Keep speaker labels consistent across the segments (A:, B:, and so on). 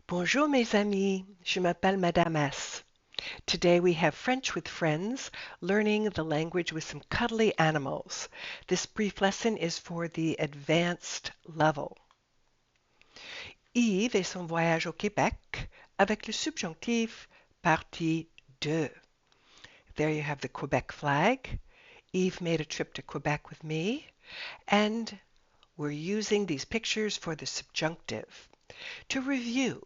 A: Bonjour mes amis, je m'appelle Madame S. Today we have French with friends, learning the language with some cuddly animals. This brief lesson is for the advanced level. Yves et son voyage au Québec avec le subjonctif partie 2. There you have the Quebec flag. Yves made a trip to Quebec with me, and we're using these pictures for the subjunctive. To review,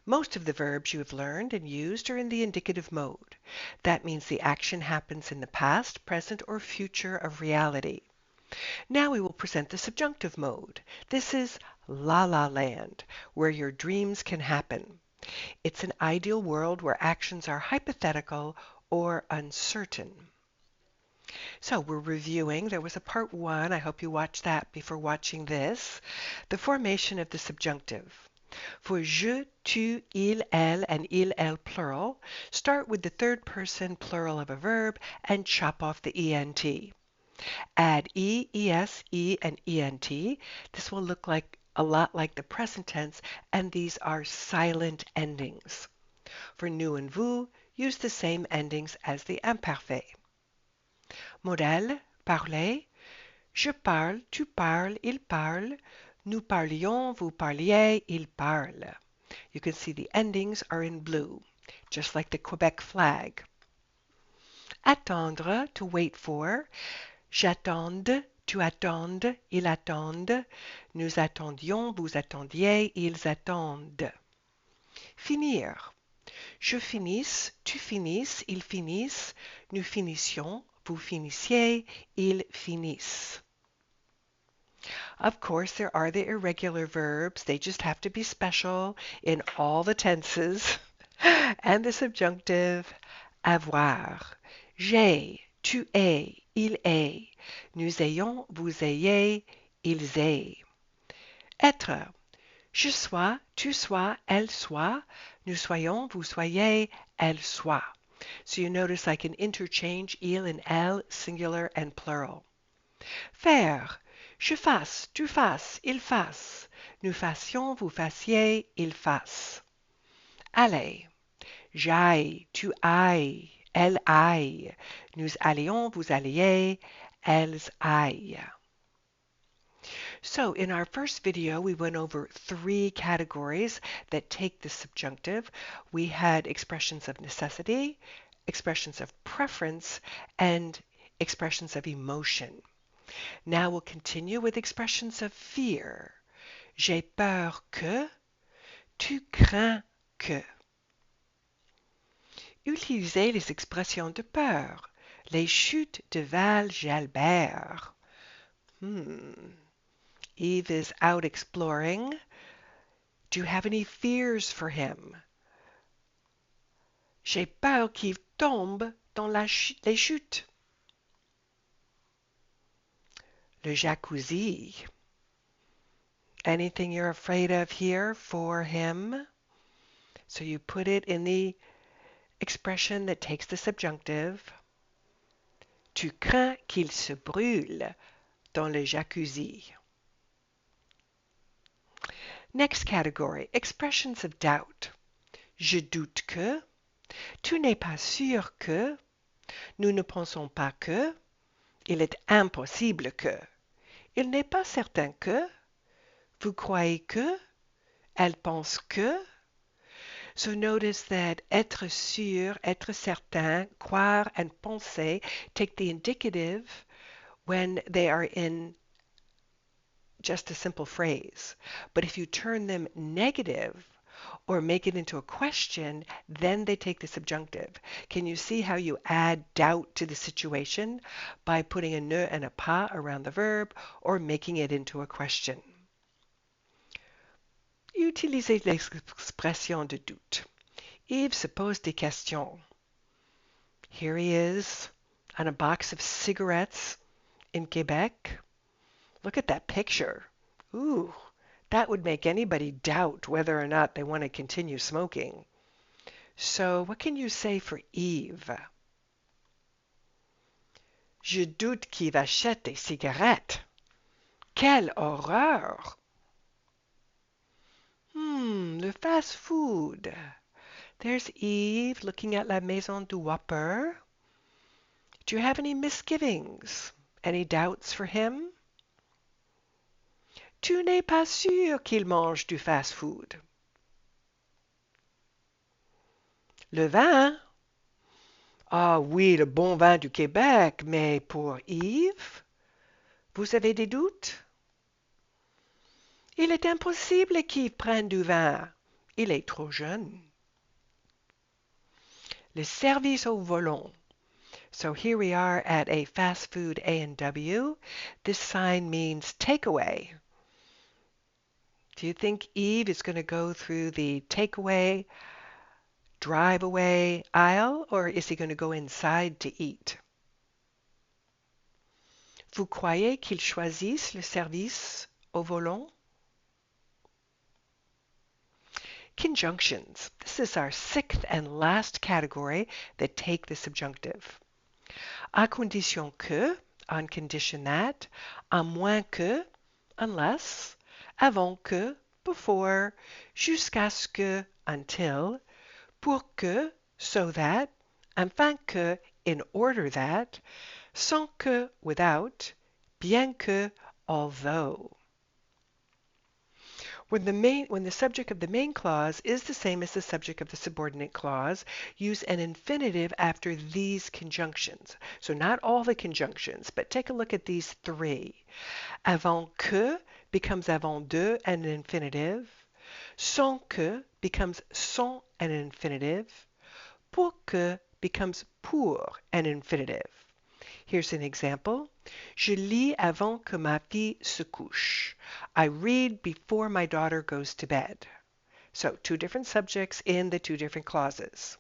A: most of the verbs you have learned and used are in the indicative mode. That means the action happens in the past, present, or future of reality. Now we will present the subjunctive mode. This is La La Land, where your dreams can happen. It's an ideal world where actions are hypothetical or uncertain. So we're reviewing. There was a part 1. I hope you watched that before watching this. The formation of the subjunctive. For je, tu, il, elle, and il, elle plural, start with the third person plural of a verb and chop off the ent. Add e, es, e, and ent. This will look like a lot like the present tense, and these are silent endings. For nous and vous, use the same endings as the imperfect. Modèle, parler. Je parle, tu parles, il parle. Nous parlions, vous parliez, il parle. You can see the endings are in blue, just like the Quebec flag. Attendre, to wait for. J'attende, tu attendes, il attende. Nous attendions, vous attendiez, ils attendent. Finir. Je finisse, tu finisses, ils finissent. Nous finissions, vous finissiez, ils finissent. Of course, there are the irregular verbs. They just have to be special in all the tenses. And the subjunctive, avoir. J'ai, tu es, il est. Nous ayons, vous ayez, ils aient. Être. Je sois, tu sois, elle soit. Nous soyons, vous soyez, elle soit. So you notice I can interchange il and elle, singular and plural. Faire. Je fasse, tu fasses, il fasse. Nous fassions, vous fassiez, il fasse. Aller. J'aille, tu ailles, elle aille. Nous allions, vous alliez, elles aillent. So in our first video, we went over 3 categories that take the subjunctive. We had expressions of necessity, expressions of preference, and expressions of emotion. Now we'll continue with expressions of fear. J'ai peur que, tu crains que. Utilisez les expressions de peur. Les chutes de Val Jalbert. Yves is out exploring. Do you have any fears for him? J'ai peur qu'il tombe dans les chutes. Le jacuzzi. Anything you're afraid of here for him? So you put it in the expression that takes the subjunctive. Tu crains qu'il se brûle dans le jacuzzi. Next category, expressions of doubt. Je doute que. Tu n'es pas sûr que. Nous ne pensons pas que. Il est impossible que. Il n'est pas certain que. Vous croyez que. Elle pense que. So notice that être sûr, être certain, croire, and penser take the indicative when they are in just a simple phrase. But if you turn them negative or make it into a question, then they take the subjunctive. Can you see how you add doubt to the situation by putting a ne and a pas around the verb or making it into a question? Utilisez l'expression de doute. Yves se pose des questions. Here he is on a box of cigarettes in Quebec. Look at that picture. Ooh, that would make anybody doubt whether or not they want to continue smoking. So what can you say for Yves? Je doute qu'Yves achète des cigarettes. Quelle horreur! Le fast food. There's Yves looking at la maison du Whopper. Do you have any misgivings? Any doubts for him? Tu n'es pas sûr qu'il mange du fast food. Le vin? Ah oui, le bon vin du Québec, mais pour Yves, vous avez des doutes? Il est impossible qu'il prenne du vin. Il est trop jeune. Le service au volant. So here we are at a fast food A&W. This sign means takeaway. Do you think Yves is going to go through the takeaway, drive away aisle, or is he going to go inside to eat? Vous croyez qu'il choisisse le service au volant? Conjunctions. This is our sixth and last category that take the subjunctive. À condition que, on condition that, à moins que, unless, avant que, before, jusqu'à ce que, until, pour que, so that, afin que, in order that, sans que, without, bien que, although. When the subject of the main clause is the same as the subject of the subordinate clause, use an infinitive after these conjunctions. So not all the conjunctions, but take a look at these three. Avant que becomes avant de and an infinitive. Sans que becomes sans and an infinitive. Pour que becomes pour an infinitive. Here's an example. Je lis avant que ma fille se couche. I read before my daughter goes to bed. So two different subjects in the two different clauses.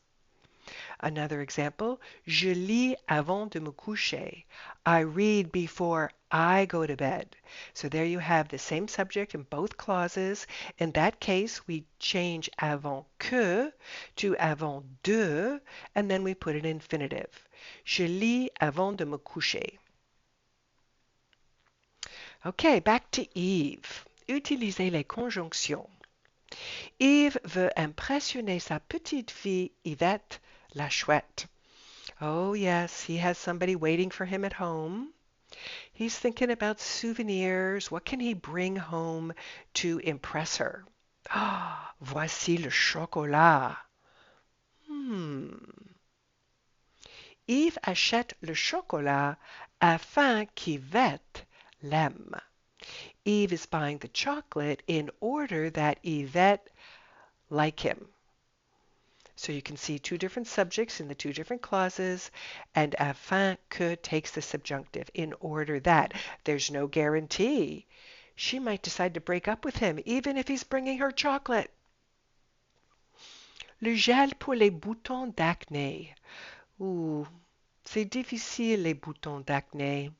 A: Another example. Je lis avant de me coucher. I read before I go to bed. So there you have the same subject in both clauses. In that case, we change avant que to avant de, and then we put an infinitive. Je lis avant de me coucher. Okay, back to Yves. Utilisez les conjonctions. Yves veut impressionner sa petite fille Yvette, la chouette. Oh yes, he has somebody waiting for him at home. He's thinking about souvenirs. What can he bring home to impress her? Ah, voici le chocolat. Yves achète le chocolat afin qu'Yvette l'aime. Yves is buying the chocolate in order that Yvette like him. So you can see two different subjects in the two different clauses, and afin que takes the subjunctive, in order that. There's no guarantee. She might decide to break up with him, even if he's bringing her chocolate. Le gel pour les boutons d'acné. Ouh, c'est difficile, les boutons d'acné.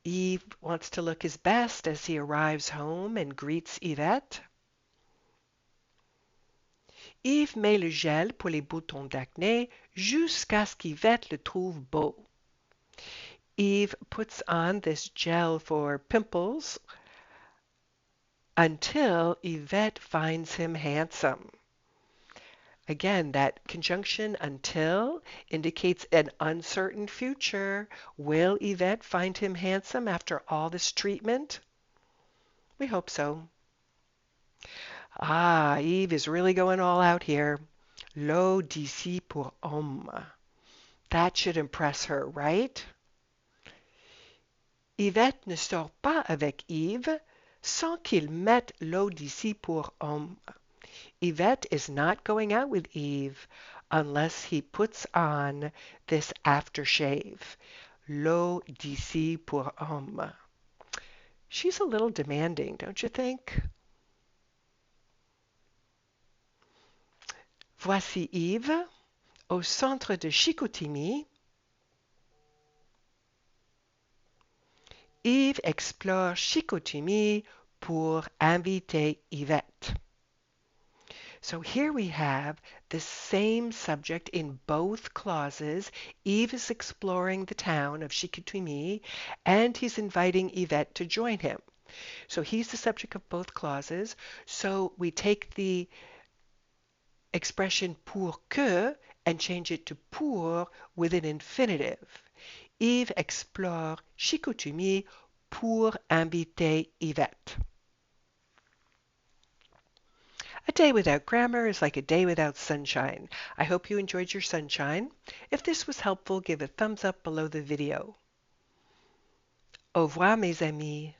A: Yves wants to look his best as he arrives home and greets Yvette. Yves met le gel pour les boutons d'acné jusqu'à ce qu'Yvette le trouve beau. Yves puts on this gel for pimples until Yvette finds him handsome. Again, that conjunction until indicates an uncertain future. Will Yvette find him handsome after all this treatment? We hope so. Ah, Yves is really going all out here. L'eau d'ici pour homme. That should impress her, right? Yvette ne sort pas avec Yves sans qu'il mette l'eau d'ici pour homme. Yvette is not going out with Yves unless he puts on this aftershave. L'eau d'ici pour homme. She's a little demanding, don't you think? Voici Yves au centre de Chicoutimi. Yves explore Chicoutimi pour inviter Yvette. So here we have the same subject in both clauses. Yves is exploring the town of Chicoutimi, and he's inviting Yvette to join him. So he's the subject of both clauses. So we take the expression pour que and change it to pour with an infinitive. Yves explore Chicoutimi pour inviter Yvette. A day without grammar is like a day without sunshine. I hope you enjoyed your sunshine. If this was helpful, give a thumbs up below the video. Au revoir, mes amis.